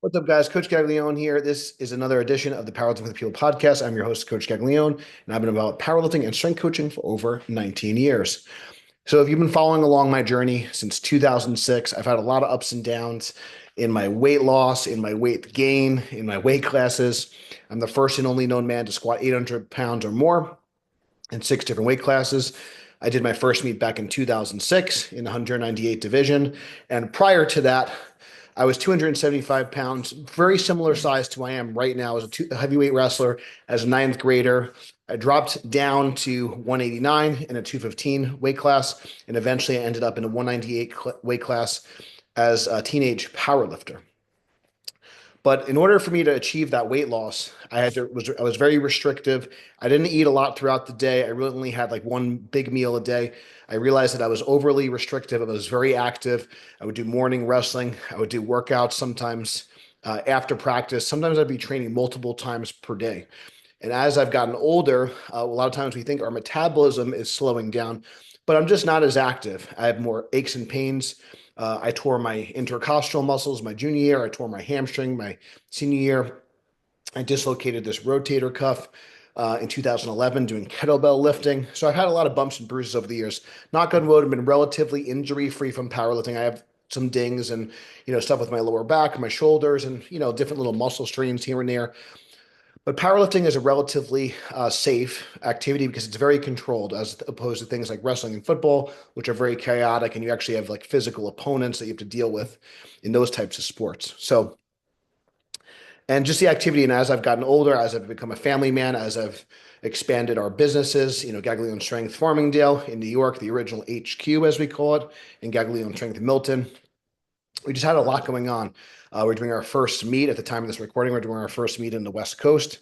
What's up, guys? Coach Gaglione here. This is another edition of the Powerlifting with People podcast. I'm your host, Coach Gaglione, and I've been about powerlifting and strength coaching for over 19 years. So, if you've been following along my journey since 2006, I've had a lot of ups and downs in my weight loss, in my weight gain, in my weight classes. I'm the first and only known man to squat 800 pounds or more in 6 different weight classes. I did my first meet back in 2006 in the 198 division. And prior to that, I was 275 pounds, very similar size to I am right now as a heavyweight wrestler, as a ninth grader. I dropped down to 189 in a 215 weight class, and eventually I ended up in a 198 weight class as a teenage powerlifter. But in order for me to achieve that weight loss, I was very restrictive. I didn't eat a lot throughout the day. I really only had like one big meal a day. I realized that I was overly restrictive. I was very active. I would do morning wrestling. I would do workouts sometimes after practice. Sometimes I'd be training multiple times per day. And as I've gotten older, a lot of times we think our metabolism is slowing down, but I'm just not as active. I have more aches and pains. I tore my intercostal muscles my junior year. I tore my hamstring my senior year. I dislocated this rotator cuff in 2011 doing kettlebell lifting. So I've had a lot of bumps and bruises over the years. Knock on wood, I've been relatively injury free from powerlifting. I have some dings and stuff with my lower back, my shoulders, and different little muscle strains here and there. But powerlifting is a relatively safe activity because it's very controlled as opposed to things like wrestling and football, which are very chaotic, and you actually have like physical opponents that you have to deal with in those types of sports. So, and just the activity, and as I've gotten older, as I've become a family man, as I've expanded our businesses, Gaglione Strength Farmingdale in New York, the original HQ as we call it, and Gaglione Strength Milton. We just had a lot going on. We're doing our first meet at the time of this recording. We're doing our first meet in the West Coast.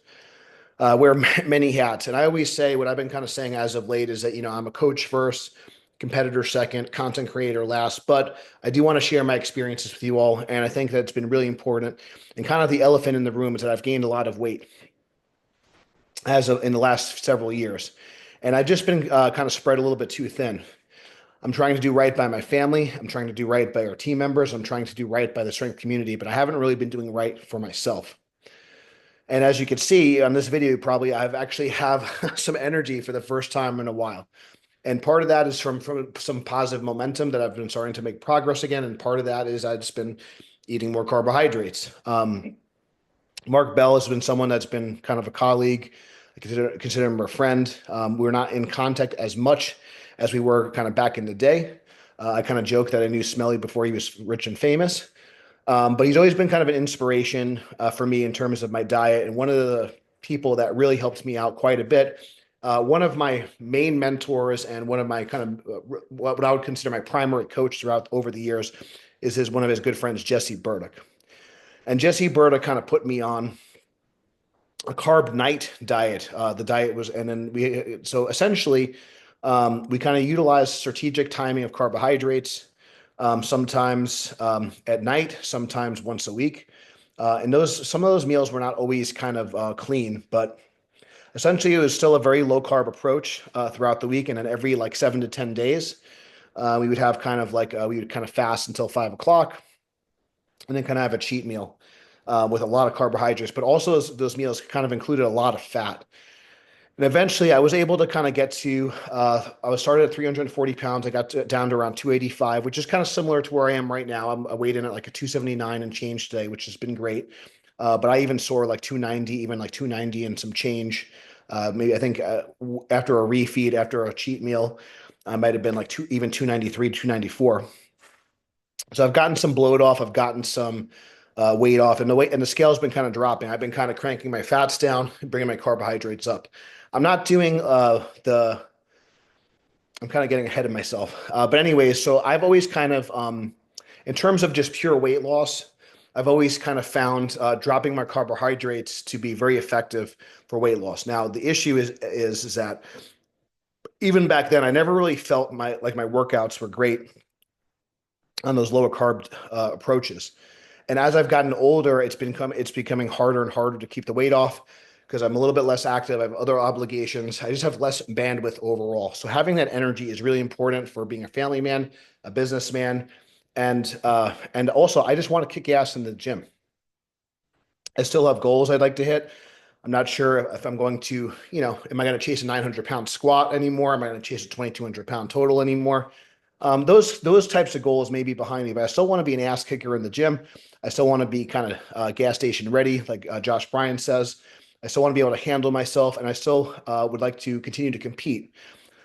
Wear many hats. And I always say what I've been kind of saying as of late is that, I'm a coach first, competitor second, content creator last, but I do want to share my experiences with you all. And I think that it's been really important. And kind of the elephant in the room is that I've gained a lot of weight in the last several years. And I've just been kind of spread a little bit too thin. I'm trying to do right by my family. I'm trying to do right by our team members. I'm trying to do right by the strength community, but I haven't really been doing right for myself. And as you can see on this video, probably I've actually have some energy for the first time in a while. And part of that is from some positive momentum that I've been starting to make progress again. And part of that is I've just been eating more carbohydrates. Mark Bell has been someone that's been kind of a colleague. I consider him a friend. We're not in contact as much as we were kind of back in the day. I kind of joke that I knew Smelly before he was rich and famous. But he's always been kind of an inspiration for me in terms of my diet. And one of the people that really helped me out quite a bit, one of my main mentors and one of my kind of what I would consider my primary coach throughout over the years is one of his good friends, Jesse Burdick. And Jesse Burdick kind of put me on a carb night diet. The diet was, and then so essentially, we kind of utilize strategic timing of carbohydrates, sometimes at night, sometimes once a week. And some of those meals were not always kind of clean, but essentially it was still a very low carb approach throughout the week. And then every like 7 to 10 days, we would have kind of like, we would kind of fast until 5 o'clock and then kind of have a cheat meal with a lot of carbohydrates, but also those meals kind of included a lot of fat. And eventually I was able to kind of get to, I was started at 340 pounds. I got down to around 285, which is kind of similar to where I am right now. I weighed in at like a 279 and change today, which has been great. But I even soared like 290, even like 290 and some change. Maybe I think after a refeed, after a cheat meal, I might have been like even 293, 294. So I've gotten some bloat off. I've gotten some weight off, and the scale's been kind of dropping. I've been kind of cranking my fats down and bringing my carbohydrates up. I'm not doing I'm kind of getting ahead of myself. But anyways, so I've always kind of, in terms of just pure weight loss, I've always kind of found dropping my carbohydrates to be very effective for weight loss. Now, the issue is that even back then, I never really felt my workouts were great on those lower carb approaches. And as I've gotten older, it's becoming harder and harder to keep the weight off because I'm a little bit less active. I have other obligations. I just have less bandwidth overall. So having that energy is really important for being a family man, a businessman, and also I just want to kick ass in the gym. I still have goals I'd like to hit. I'm not sure if I'm going to, am I going to chase a 900-pound squat anymore? Am I going to chase a 2,200-pound total anymore? Those types of goals may be behind me, but I still want to be an ass kicker in the gym. I still want to be kind of gas station ready, like Josh Bryan says. I still want to be able to handle myself, and I still would like to continue to compete.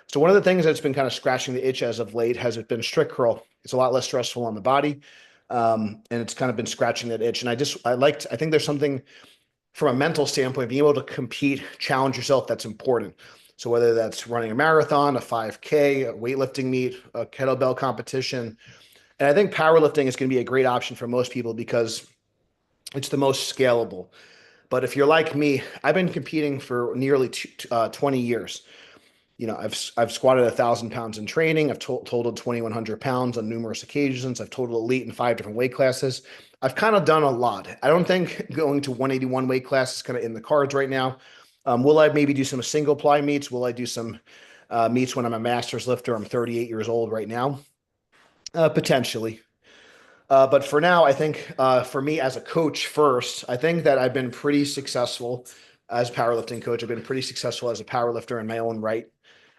So one of the things that's been kind of scratching the itch as of late has been strict curl. It's a lot less stressful on the body, and it's kind of been scratching that itch. And I think there's something from a mental standpoint, being able to compete, challenge yourself, that's important. So whether that's running a marathon, a 5K, a weightlifting meet, a kettlebell competition, and I think powerlifting is going to be a great option for most people because it's the most scalable. But if you're like me, I've been competing for nearly 20 years. I've squatted 1,000 pounds in training. I've totaled 2,100 pounds on numerous occasions. I've totaled elite in 5 different weight classes. I've kind of done a lot. I don't think going to 181 weight class is kind of in the cards right now. Will I maybe do some single ply meets? Will I do some meets when I'm a master's lifter? I'm 38 years old right now, potentially. But for now, I think for me as a coach first, I think that I've been pretty successful as a powerlifting coach. I've been pretty successful as a powerlifter in my own right.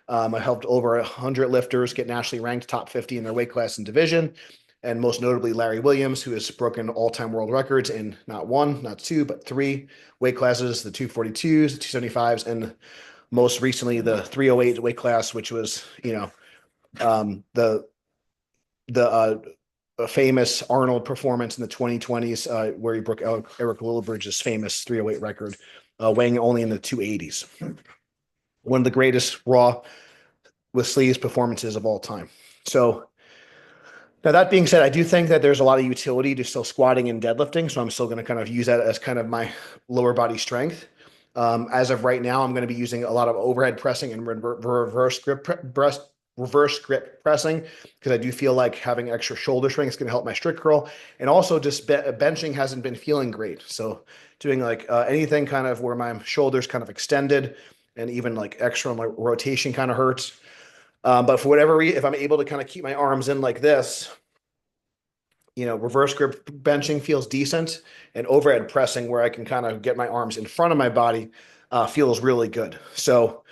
I helped over 100 lifters get nationally ranked top 50 in their weight class and division. And most notably, Larry Williams, who has broken all-time world records in not one, not two, but three weight classes, the 242s, the 275s, and most recently the 308 weight class, which was, the famous Arnold performance in the 2020s, where he broke Eric Lillibridge's famous 308 record, weighing only in the 280s. One of the greatest raw with sleeves performances of all time. So now that being said, I do think that there's a lot of utility to still squatting and deadlifting. So I'm still going to kind of use that as kind of my lower body strength. As of right now, I'm going to be using a lot of overhead pressing and reverse grip pressing because I do feel like having extra shoulder strength is going to help my strict curl. And also just benching hasn't been feeling great. So doing like anything kind of where my shoulders kind of extended and even like extra my rotation kind of hurts. But for whatever reason, if I'm able to kind of keep my arms in like this, reverse grip benching feels decent, and overhead pressing where I can kind of get my arms in front of my body feels really good. So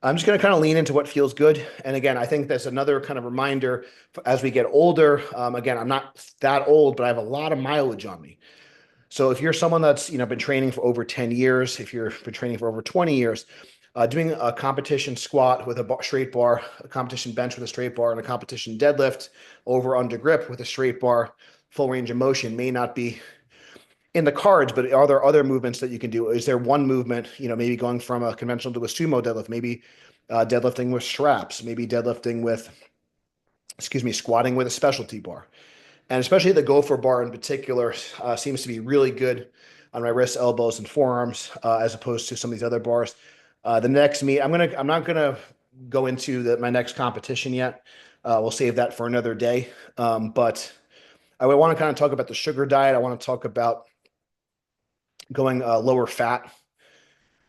I'm just going to kind of lean into what feels good. And again, I think that's another kind of reminder as we get older. Again, I'm not that old, but I have a lot of mileage on me. So if you're someone that's been training for over 10 years, if you've been training for over 20 years, doing a competition squat with a straight bar, a competition bench with a straight bar, and a competition deadlift over under grip with a straight bar, full range of motion may not be in the cards, but are there other movements that you can do? Is there one movement, maybe going from a conventional to a sumo deadlift, maybe deadlifting with straps, maybe squatting with a specialty bar? And especially the gopher bar in particular seems to be really good on my wrists, elbows, and forearms as opposed to some of these other bars. The next meet, I'm not gonna go into my next competition yet. We'll save that for another day. But I want to kind of talk about the sugar diet. I want to talk about going lower fat.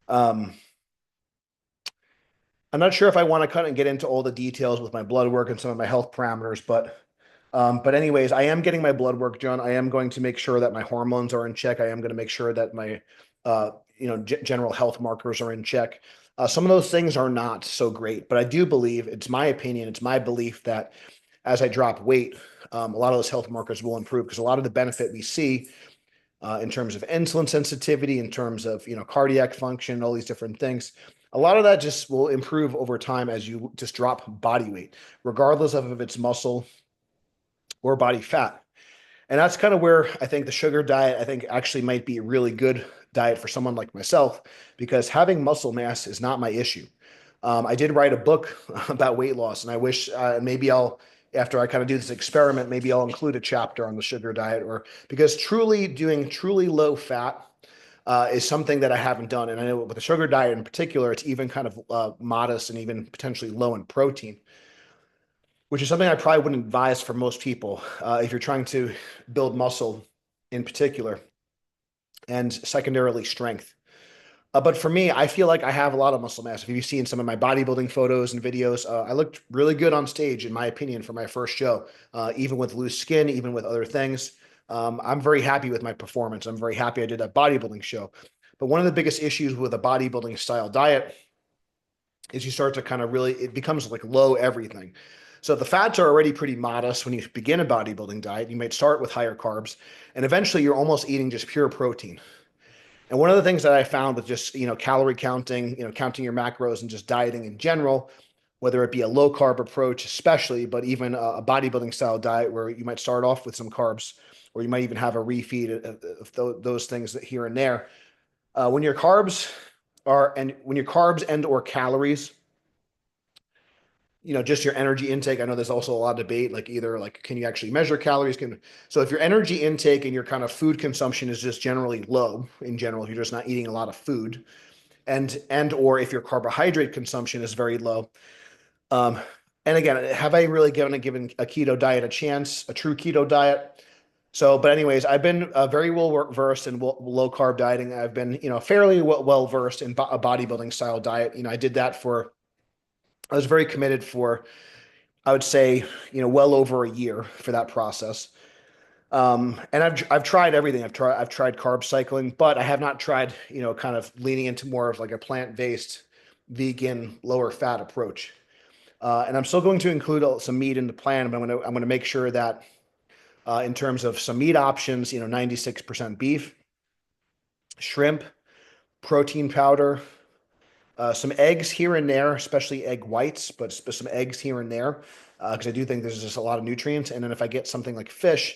I'm not sure if I want to kind of get into all the details with my blood work and some of my health parameters, but anyways, I am getting my blood work done. I am going to make sure that my hormones are in check. I am going to make sure that my general health markers are in check. Some of those things are not so great, but I do believe, it's my opinion, it's my belief that as I drop weight, a lot of those health markers will improve because a lot of the benefit we see in terms of insulin sensitivity, in terms of cardiac function, all these different things, a lot of that just will improve over time as you just drop body weight, regardless of if it's muscle or body fat. And that's kind of where I think the sugar diet, I think actually might be a really good diet for someone like myself, because having muscle mass is not my issue. I did write a book about weight loss, and I wish maybe after I kind of do this experiment, maybe I'll include a chapter on the sugar diet, because doing truly low fat is something that I haven't done. And I know with the sugar diet in particular, it's even kind of modest and even potentially low in protein, which is something I probably wouldn't advise for most people if you're trying to build muscle in particular and secondarily strength. But for me, I feel like I have a lot of muscle mass. If you've seen some of my bodybuilding photos and videos, I looked really good on stage, in my opinion, for my first show, even with loose skin, even with other things. I'm very happy with my performance. I'm very happy I did that bodybuilding show. But one of the biggest issues with a bodybuilding style diet is you start to kind of really, it becomes like low everything. So the fats are already pretty modest when you begin a bodybuilding diet. You might start with higher carbs, and eventually you're almost eating just pure protein. And one of the things that I found with just, calorie counting, counting your macros and just dieting in general, whether it be a low carb approach, especially, but even a bodybuilding style diet where you might start off with some carbs, or you might even have a refeed of those things that here and there. When your carbs when your carbs and or calories, just your energy intake. I know there's also a lot of debate, like either like, can you actually measure calories? So if your energy intake and your kind of food consumption is just generally low in general, if you're just not eating a lot of food, or if your carbohydrate consumption is very low. Um, and again, have I really given a keto diet a chance, a true keto diet? So, but anyways, I've been very well versed in low carb dieting. I've been, fairly well versed in a bodybuilding style diet. I was very committed for, I would say, well over a year for that process. And I've tried everything. I've tried carb cycling, but I have not tried, kind of leaning into more of like a plant-based, vegan, lower fat approach. And I'm still going to include some meat in the plan, but I'm gonna make sure that in terms of some meat options, 96% beef, shrimp, protein powder, some eggs here and there, especially egg whites, but some eggs here and there, because I do think there's just a lot of nutrients. And then if I get something like fish,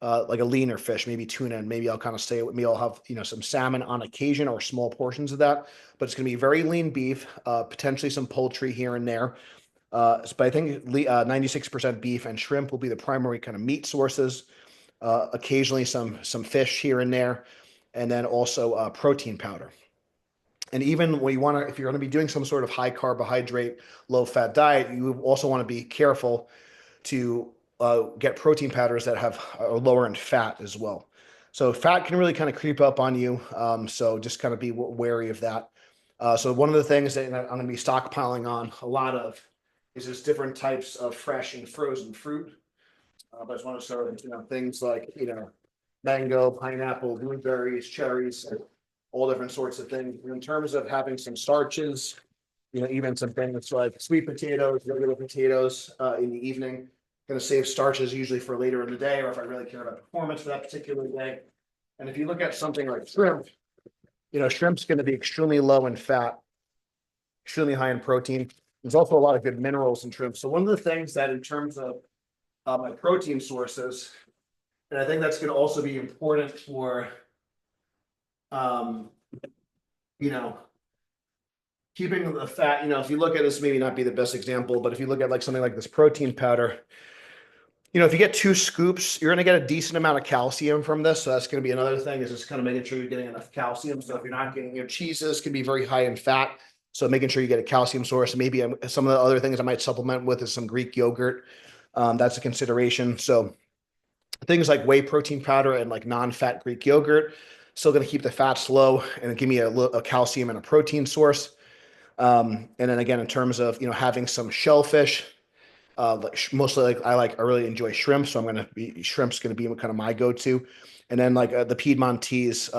like a leaner fish, maybe tuna, and maybe I'll kind of stay with me. I'll have some salmon on occasion or small portions of that, but it's going to be very lean beef, potentially some poultry here and there. But I think 96% beef and shrimp will be the primary kind of meat sources. Occasionally some fish here and there, and then also protein powder. And even when if you're going to be doing some sort of high carbohydrate, low fat diet, you also want to be careful to get protein powders that have lower in fat as well. So fat can really kind of creep up on you. So just kind of be wary of that. So one of the things that I'm going to be stockpiling on a lot of is just different types of fresh and frozen fruit. But I just want to start with things like mango, pineapple, blueberries, cherries, all different sorts of things. In terms of having some starches, even some things like sweet potatoes, regular potatoes in the evening. Going to save starches usually for later in the day, or if I really care about performance for that particular day. And if you look at something like shrimp, shrimp's going to be extremely low in fat, extremely high in protein. There's also a lot of good minerals in shrimp. So one of the things that in terms of my protein sources, and I think that's going to also be important for, um, you know, keeping the fat, if you look at this, maybe not be the best example, but if you look at like something like this protein powder, if you get 2 scoops, you're going to get a decent amount of calcium from this. So that's going to be another thing, is just kind of making sure you're getting enough calcium. So if you're not getting, cheeses can be very high in fat. So making sure you get a calcium source. Maybe some of the other things I might supplement with is some Greek yogurt. That's a consideration. So things like whey protein powder and like non-fat Greek yogurt, still going to keep the fats low and give me a calcium and a protein source. And then again, in terms of, having some shellfish, mostly I really enjoy shrimp. So shrimp's going to be kind of my go-to. And then like the Piedmontese,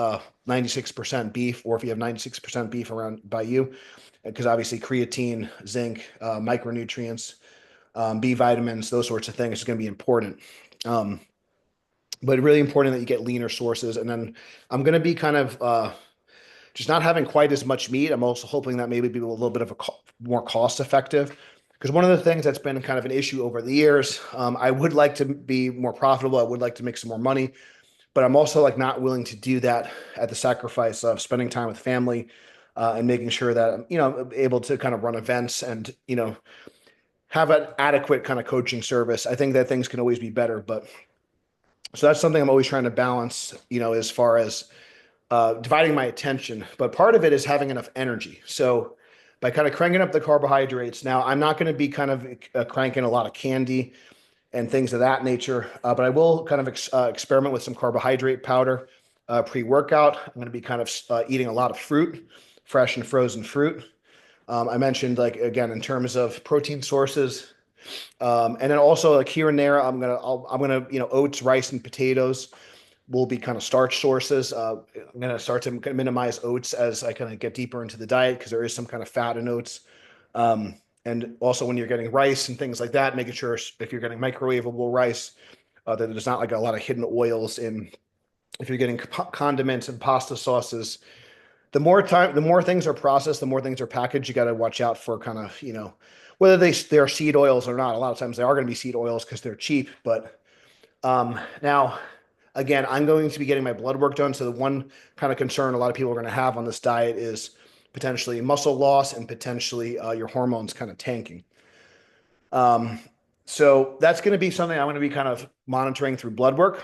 96% beef, or if you have 96% beef around by you, because obviously creatine, zinc, micronutrients, B vitamins, those sorts of things is going to be important. But really important that you get leaner sources. And then I'm going to be kind of just not having quite as much meat. I'm also hoping that maybe be a little bit of more cost effective. Because one of the things that's been kind of an issue over the years, I would like to be more profitable. I would like to make some more money, but I'm also like not willing to do that at the sacrifice of spending time with family and making sure that I'm able to kind of run events and have an adequate kind of coaching service. I think that things can always be better, but so that's something I'm always trying to balance, as far as dividing my attention. But part of it is having enough energy. So by kind of cranking up the carbohydrates, now I'm not going to be kind of cranking a lot of candy and things of that nature, but I will kind of experiment with some carbohydrate powder pre-workout. I'm going to be kind of eating a lot of fruit, fresh and frozen fruit. I mentioned, like, again, in terms of protein sources, and then also like here and there, I'm gonna oats, rice, and potatoes. will be kind of starch sources. I'm going to start to minimize oats as I kind of get deeper into the diet because there is some kind of fat in oats. And also when you're getting rice and things like that, making sure if you're getting microwavable rice, that there's not like a lot of hidden oils in. If you're getting condiments and pasta sauces, the more things are processed, the more things are packaged. You got to watch out for kind of, whether they're seed oils or not. A lot of times they are going to be seed oils because they're cheap. But now, again, I'm going to be getting my blood work done. So the one kind of concern a lot of people are going to have on this diet is potentially muscle loss and potentially your hormones kind of tanking. So that's going to be something I'm going to be kind of monitoring through blood work.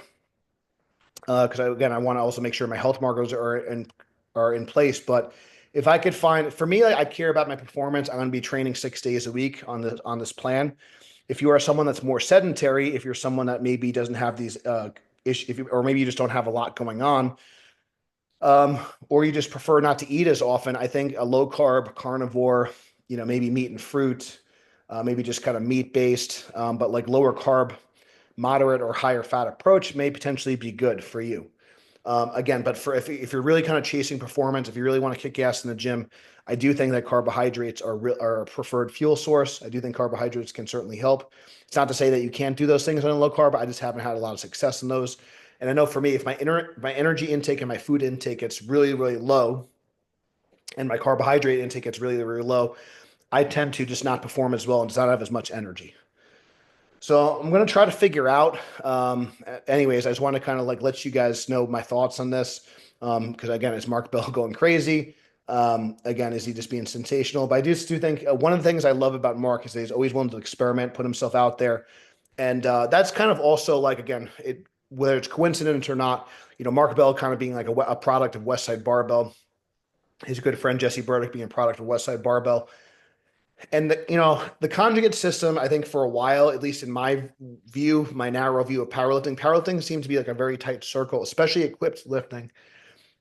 Because I want to also make sure my health markers are in place. But if I could find, for me, I care about my performance. I'm going to be training 6 days a week on this plan. If you are someone that's more sedentary, if you're someone that maybe doesn't have these issues, or maybe you just don't have a lot going on, or you just prefer not to eat as often, I think a low carb carnivore, maybe meat and fruit, maybe just kind of meat based, but like lower carb, moderate or higher fat approach may potentially be good for you. Again, but if you're really kind of chasing performance, if you really want to kick ass in the gym, I do think that carbohydrates are a preferred fuel source. I do think carbohydrates can certainly help. It's not to say that you can't do those things on a low carb. I just haven't had a lot of success in those. And I know for me, if my energy intake and my food intake gets really, really low, and my carbohydrate intake gets really, really low, I tend to just not perform as well and just not have as much energy. So I'm going to try to figure out. Anyways, I just want to kind of like let you guys know my thoughts on this. Because again, it's Mark Bell going crazy. Again, is he just being sensational? But I just do think one of the things I love about Mark is that he's always willing to experiment, put himself out there. And that's kind of also like, again, whether it's coincidence or not, Mark Bell kind of being like a product of Westside Barbell. His good friend Jesse Burdick being a product of Westside Barbell. And the conjugate system, I think for a while, at least in my view, my narrow view of powerlifting seemed to be like a very tight circle, especially equipped lifting.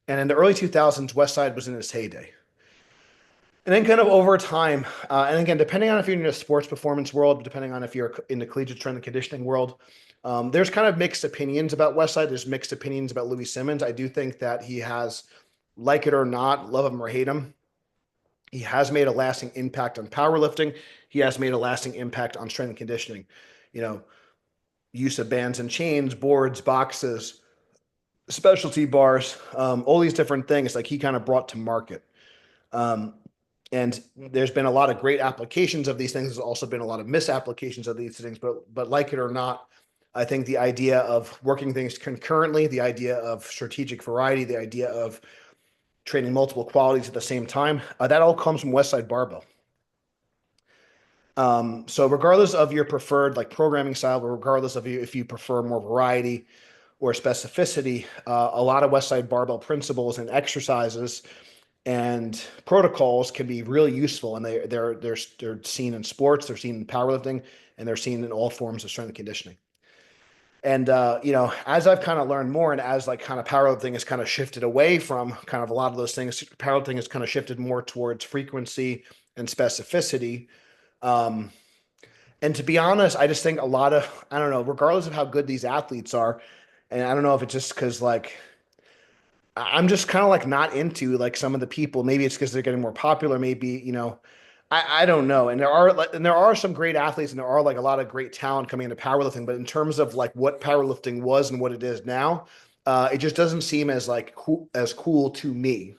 And in the early 2000s, Westside was in its heyday. And then kind of over time, and again, depending on if you're in the sports performance world, depending on if you're in the collegiate strength and conditioning world, there's kind of mixed opinions about Westside. There's mixed opinions about Louis Simmons. I do think that he has, like it or not, love him or hate him, he has made a lasting impact on powerlifting. He has made a lasting impact on strength and conditioning. Use of bands and chains, boards, boxes, specialty bars, all these different things like he kind of brought to market. And there's been a lot of great applications of these things. There's also been a lot of misapplications of these things, but like it or not, I think the idea of working things concurrently, the idea of strategic variety, the idea of training multiple qualities at the same time, that all comes from Westside Barbell. So regardless of your preferred like programming style, but regardless of if you prefer more variety or specificity, a lot of Westside Barbell principles and exercises and protocols can be really useful, and they're seen in sports, they're seen in powerlifting, and they're seen in all forms of strength and conditioning. And as I've kind of learned more, and as like kind of powerlifting has kind of shifted away from kind of a lot of those things, powerlifting has kind of shifted more towards frequency and specificity. And to be honest, I just think a lot of, I don't know, regardless of how good these athletes are, and I don't know if it's just because like I'm just kind of like not into like some of the people. Maybe it's because they're getting more popular. Maybe, I don't know. And there are some great athletes and there are like a lot of great talent coming into powerlifting. But in terms of like what powerlifting was and what it is now, it just doesn't seem as like cool to me.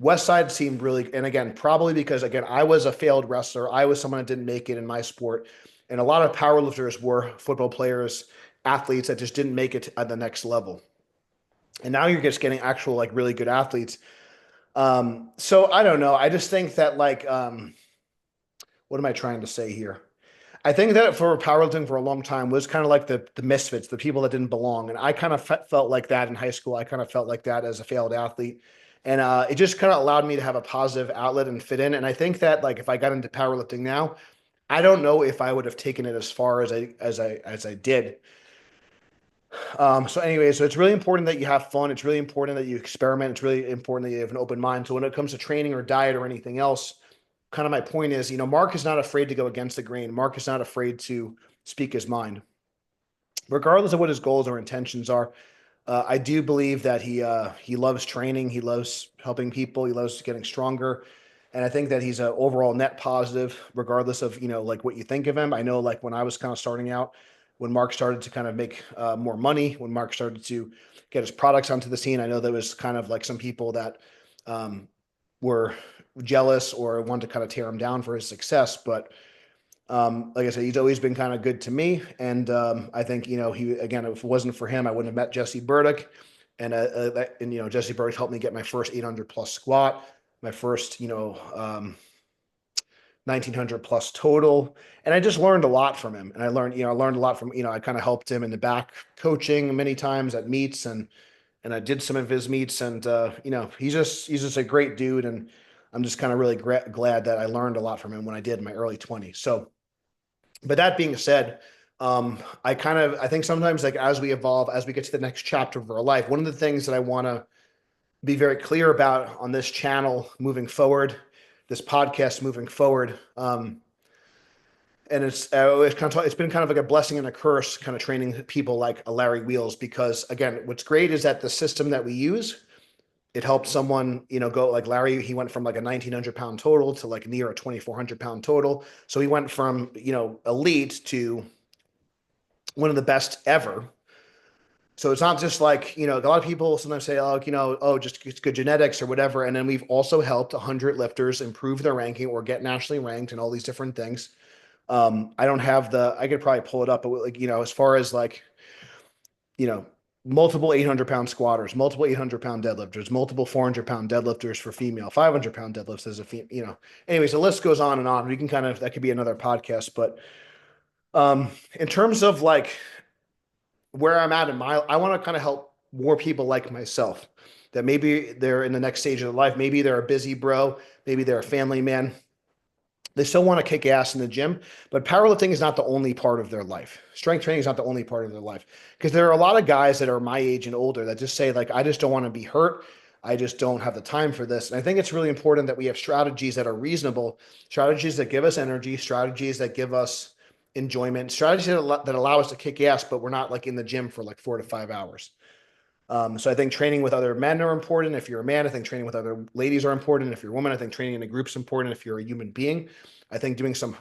Westside seemed really, and again, probably because again, I was a failed wrestler. I was someone that didn't make it in my sport. And a lot of powerlifters were football players, athletes that just didn't make it at the next level. And now you're just getting actual like really good athletes. So I don't know. I just think that like, what am I trying to say here? I think that for powerlifting for a long time was kind of like the misfits, the people that didn't belong. And I kind of felt like that in high school. I kind of felt like that as a failed athlete. And it just kind of allowed me to have a positive outlet and fit in. And I think that like if I got into powerlifting now, I don't know if I would have taken it as far as I did. So anyway, so it's really important that you have fun. It's really important that you experiment. It's really important that you have an open mind. So when it comes to training or diet or anything else, kind of my point is, Mark is not afraid to go against the grain. Mark is not afraid to speak his mind, regardless of what his goals or intentions are. I do believe that he loves training. He loves helping people. He loves getting stronger. And I think that he's an overall net positive, regardless of, like what you think of him. I know like when I was kind of starting out, when Mark started to kind of make more money, when Mark started to get his products onto the scene, I know there was kind of like some people that were jealous or wanted to kind of tear him down for his success. But like I said, he's always been kind of good to me. And I think, he, again, if it wasn't for him, I wouldn't have met Jesse Burdick. And Jesse Burdick helped me get my first 800 plus squat, my first, 1900 plus total. And I just learned a lot from him. And I learned a lot from, I kind of helped him in the back coaching many times at meets, and I did some of his meets, and he's just a great dude. And I'm just kind of really glad that I learned a lot from him when I did in my early 20s. So, but that being said, I think sometimes like as we evolve, as we get to the next chapter of our life, one of the things that I want to be very clear about on this channel moving forward, this podcast moving forward, and it's been kind of like a blessing and a curse, kind of training people like a Larry Wheels, because again, what's great is that the system that we use, it helped someone, go like Larry. He went from like a 1900 pound total to like near a 2400 pound total. So he went from, elite to one of the best ever. So it's not just like, a lot of people sometimes say, oh, just it's good genetics or whatever. And then we've also helped 100 lifters improve their ranking or get nationally ranked and all these different things. I don't have I could probably pull it up, but like, as far as like, you know, multiple 800 pound squatters, multiple 800 pound deadlifters, multiple 400 pound deadlifters for female, 500 pound deadlifts as a female, anyways, the list goes on and on. We can that could be another podcast, but in terms of like where I'm at I want to kind of help more people like myself that maybe they're in the next stage of their life. Maybe they're a busy bro. Maybe they're a family man. They still want to kick ass in the gym, but powerlifting is not the only part of their life. Strength training is not the only part of their life, because there are a lot of guys that are my age and older that just say like, I just don't want to be hurt. I just don't have the time for this. And I think it's really important that we have strategies that are reasonable, strategies that give us energy, strategies that give us enjoyment, strategies that allow us to kick ass, but we're not like in the gym for like 4 to 5 hours. So I think training with other men are important. If you're a man, I think training with other ladies are important. If you're a woman, I think training in a group is important. If you're a human being, I think doing some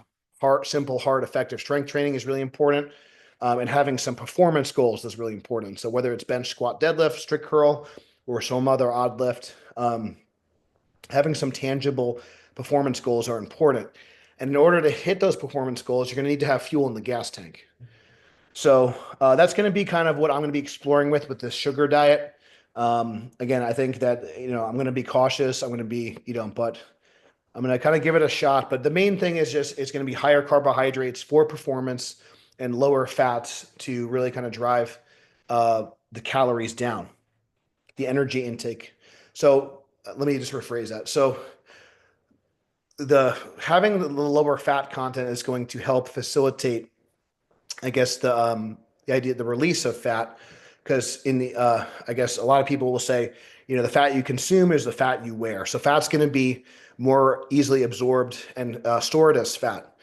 simple, hard, effective strength training is really important. And having some performance goals is really important. So whether it's bench, squat, deadlift, strict curl, or some other odd lift, having some tangible performance goals are important. And in order to hit those performance goals, you're going to need to have fuel in the gas tank. So that's going to be kind of what I'm going to be exploring with this sugar diet. Again, I think that, I'm going to be cautious. I'm going to be, but I'm going to kind of give it a shot. But the main thing is just, it's going to be higher carbohydrates for performance and lower fats to really kind of drive the calories down, the energy intake. So let me just rephrase that. So having the lower fat content is going to help facilitate, I guess, the idea, the release of fat, because I guess a lot of people will say, the fat you consume is the fat you wear. So fat's going to be more easily absorbed and stored as fat,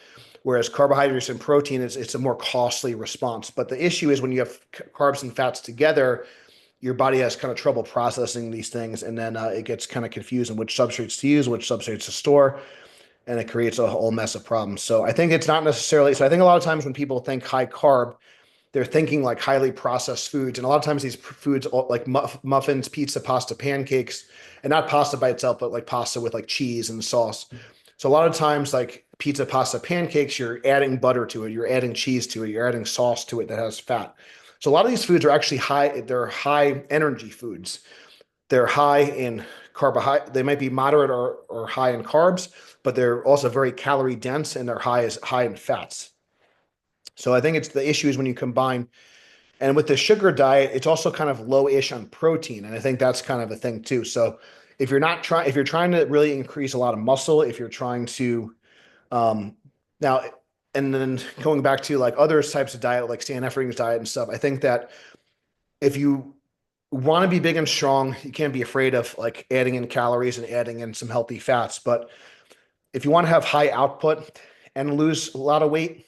whereas carbohydrates and protein it's a more costly response. But the issue is when you have carbs and fats together, your body has kind of trouble processing these things, and then it gets kind of confused on which substrates to use, which substrates to store, and it creates a whole mess of problems. So I think it's not necessarily. So I think a lot of times when people think high carb, they're thinking like highly processed foods. And a lot of times these foods like muffins, pizza, pasta, pancakes, and not pasta by itself, but like pasta with like cheese and sauce. So a lot of times like pizza, pasta, pancakes, you're adding butter to it, you're adding cheese to it, you're adding sauce to it that has fat. So a lot of these foods are actually they're high energy foods. They're high in carbohydrate. They might be moderate or high in carbs, but they're also very calorie dense, and they're high in fats. So I think it's the issue is when you combine, and with the sugar diet, it's also kind of low-ish on protein. And I think that's kind of a thing too. So if you're trying to really increase a lot of muscle, if you're trying to, now, and then going back to like other types of diet, like Stan Efferding's diet and stuff, I think that if you want to be big and strong, you can't be afraid of like adding in calories and adding in some healthy fats. But if you want to have high output and lose a lot of weight,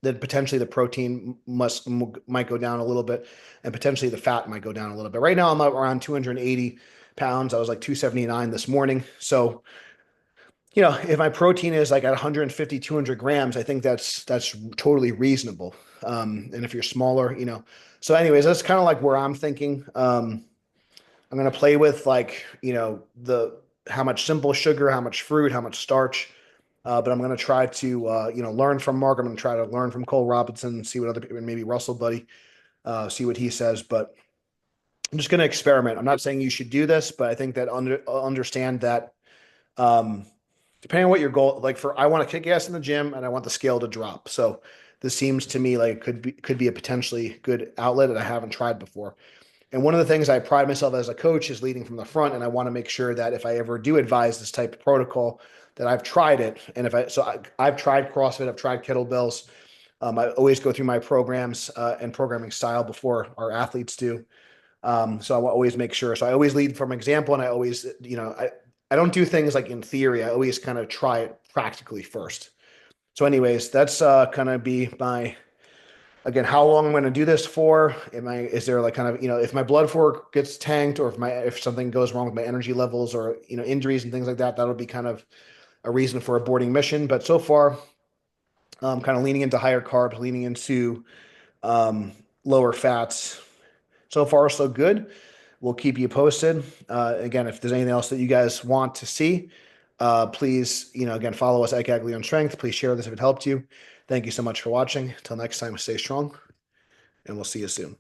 then potentially the protein might go down a little bit, and potentially the fat might go down a little bit. Right now, I'm around 280 pounds. I was like 279 this morning. So, if my protein is like at 150, 200 grams, I think that's totally reasonable. And if you're smaller, so anyways, that's kind of like where I'm thinking. I'm going to play with like, the how much simple sugar, how much fruit, how much starch. But I'm going to try to, learn from Mark. I'm going to try to learn from Cole Robinson, see what other people, maybe Russell Buddy, see what he says. But I'm just going to experiment. I'm not saying you should do this, but I think that understand that, um, depending on what your goal, like I want to kick ass in the gym and I want the scale to drop. So this seems to me like could be a potentially good outlet that I haven't tried before. And one of the things I pride myself as a coach is leading from the front. And I want to make sure that if I ever do advise this type of protocol, that I've tried it. And I've tried CrossFit, I've tried kettlebells. I always go through my programs and programming style before our athletes do. So I will always make sure. So I always lead from example, and I always, I don't do things like in theory. I always kind of try it practically first. So anyways, that's kind of be my, again, how long I'm going to do this for. Is there like kind of, if my blood work gets tanked, or if something goes wrong with my energy levels, or, injuries and things like that, that'll be kind of a reason for aborting mission. But so far, kind of leaning into higher carbs, leaning into um, lower fats. So far, so good. We'll keep you posted. Again, if there's anything else that you guys want to see, please, again, follow us at Gaglione Strength. Please share this if it helped you. Thank you so much for watching. Until next time, stay strong, and we'll see you soon.